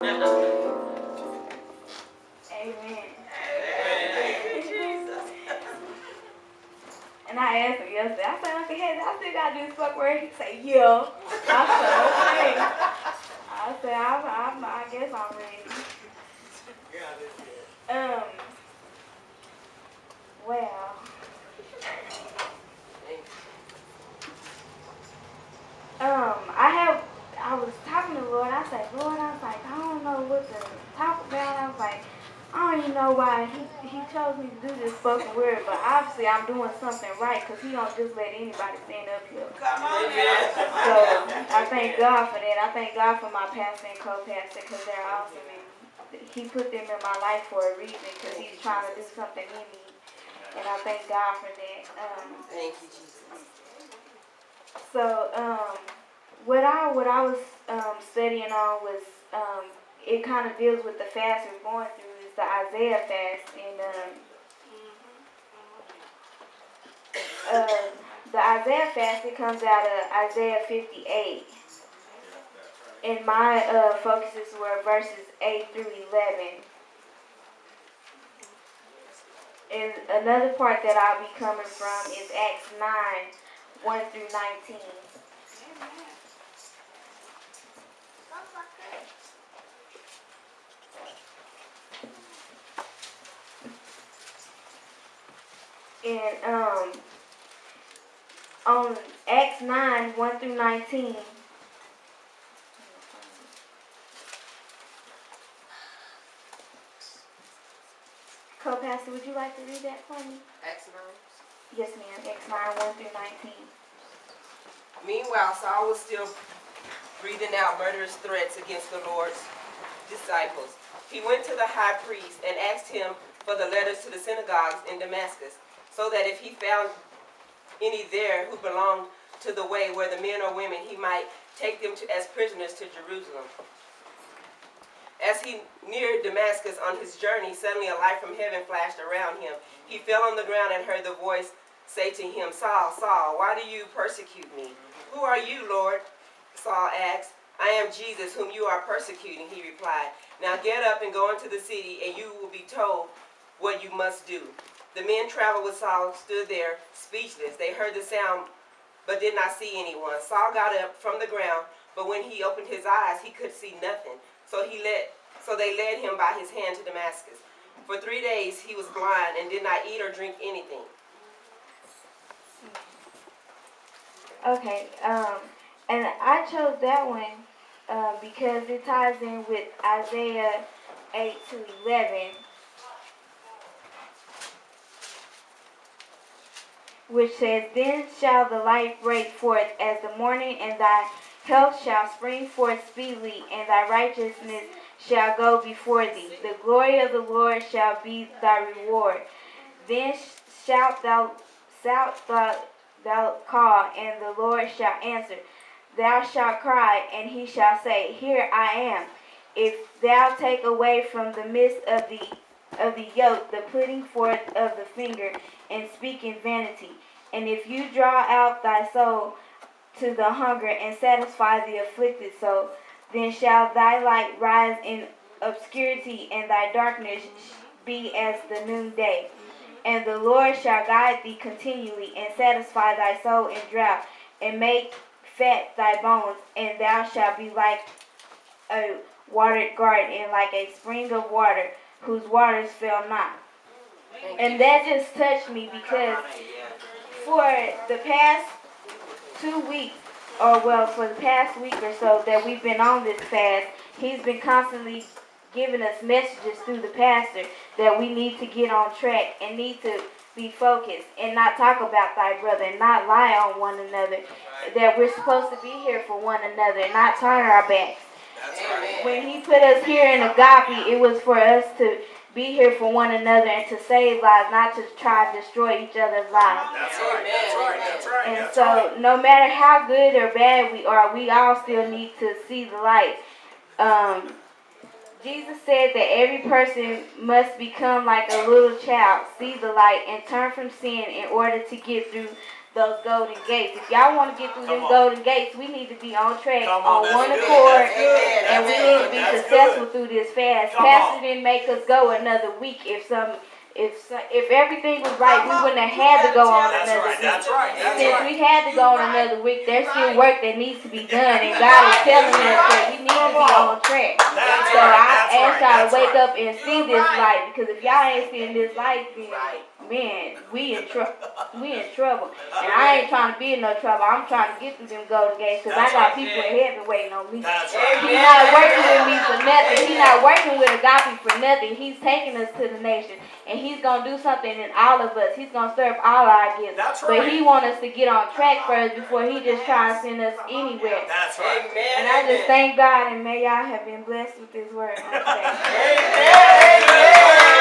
Amen. And I asked him yesterday, I said, Uncle Hezzy, I still got to do this fuck word. He said, yeah. I said, okay. I said, I guess I'm ready. Well, I was talking to the Lord. I said, Lord, I was like, I don't know what to talk about. I was like, I don't even know why he chose me to do this fucking word, but obviously I'm doing something right because he don't just let anybody stand up here. Come on, man. So I thank God for that. I thank God for my pastor and co-pastor because they're awesome, and he put them in my life for a reason because he's trying to do something in me, and I thank God for that. Thank you, Jesus. So what I was studying on was it kind of deals with the fast we're going through. It's the Isaiah fast, and the Isaiah fast, it comes out of Isaiah 58. And my focuses were verses 8 through 11. And another part that I'll be coming from is Acts 9, 1 through 19. And on Acts 9, 1 through 19, Co-Pastor, would you like to read that for me? Acts 9. Yes, ma'am. Acts 9, 1 through 19. Meanwhile, Saul was still breathing out murderous threats against the Lord's disciples. He went to the high priest and asked him for the letters to the synagogues in Damascus, so that if he found any there who belonged to the way, whether men or women, he might take them as prisoners to Jerusalem. As he neared Damascus on his journey, suddenly a light from heaven flashed around him. He fell on the ground and heard the voice say to him, Saul, Saul, why do you persecute me? Who are you, Lord? Saul asked. I am Jesus, whom you are persecuting, he replied. Now get up and go into the city, and you will be told what you must do. The men traveled with Saul stood there speechless. They heard the sound, but did not see anyone. Saul got up from the ground, but when he opened his eyes, he could see nothing. So they led him by his hand to Damascus. For 3 days he was blind and did not eat or drink anything. Okay, and I chose that one because it ties in with Isaiah 8 to 11, which says, Then shall the light break forth as the morning, and thy health shall spring forth speedily, and thy righteousness shall go before thee. The glory of the Lord shall be thy reward. Then shalt thou call, and the Lord shall answer. Thou shalt cry, and he shall say, Here I am. If thou take away from the midst of the yoke the putting forth of the finger, and speaking vanity, and if you draw out thy soul to the hunger, and satisfy the afflicted soul, then shall thy light rise in obscurity, and thy darkness be as the noonday. And the Lord shall guide thee continually, and satisfy thy soul in drought, and make fat thy bones, and thou shalt be like a watered garden, and like a spring of water, whose waters fail not. And that just touched me because for the past 2 weeks, for the past week or so that we've been on this fast, he's been constantly giving us messages through the pastor that we need to get on track and need to be focused and not talk about thy brother and not lie on one another, that we're supposed to be here for one another and not turn our backs. When he put us here in Agape, it was for us to be here for one another and to save lives, not to try to destroy each other's lives. That's right. And so no matter how good or bad we are, we all still need to see the light. Jesus said that every person must become like a little child, see the light, and turn from sin in order to get through those golden gates. If y'all want to get through them golden gates, we need to be on track, Come on on, one that's accord, good. and we need to be That's successful good. through this fast. Come Pastor on. didn't make us go another week. If everything was right, we wouldn't have had to go on That's another right. week. That's right. That's Since right. we had to go on another week, there's still work that needs to be done, and God is telling us that we need to be on track. That's So right. I That's asked right. y'all to That's wake right. up and see this light, because if y'all ain't seeing this light, then man, we in trouble. We in trouble. And I ain't trying to be in no trouble. I'm trying to get through them golden gates, because I got people in heaven waiting on me. That's right. He's not working with me for nothing. He's not working with Agape for nothing. He's taking us to the nation, and he's going to do something in all of us. He's going to serve all our gifts. That's But right. he wants us to get on track first before he just tries to send us anywhere. That's right. And I just thank God, and may y'all have been blessed with this word on today. Amen.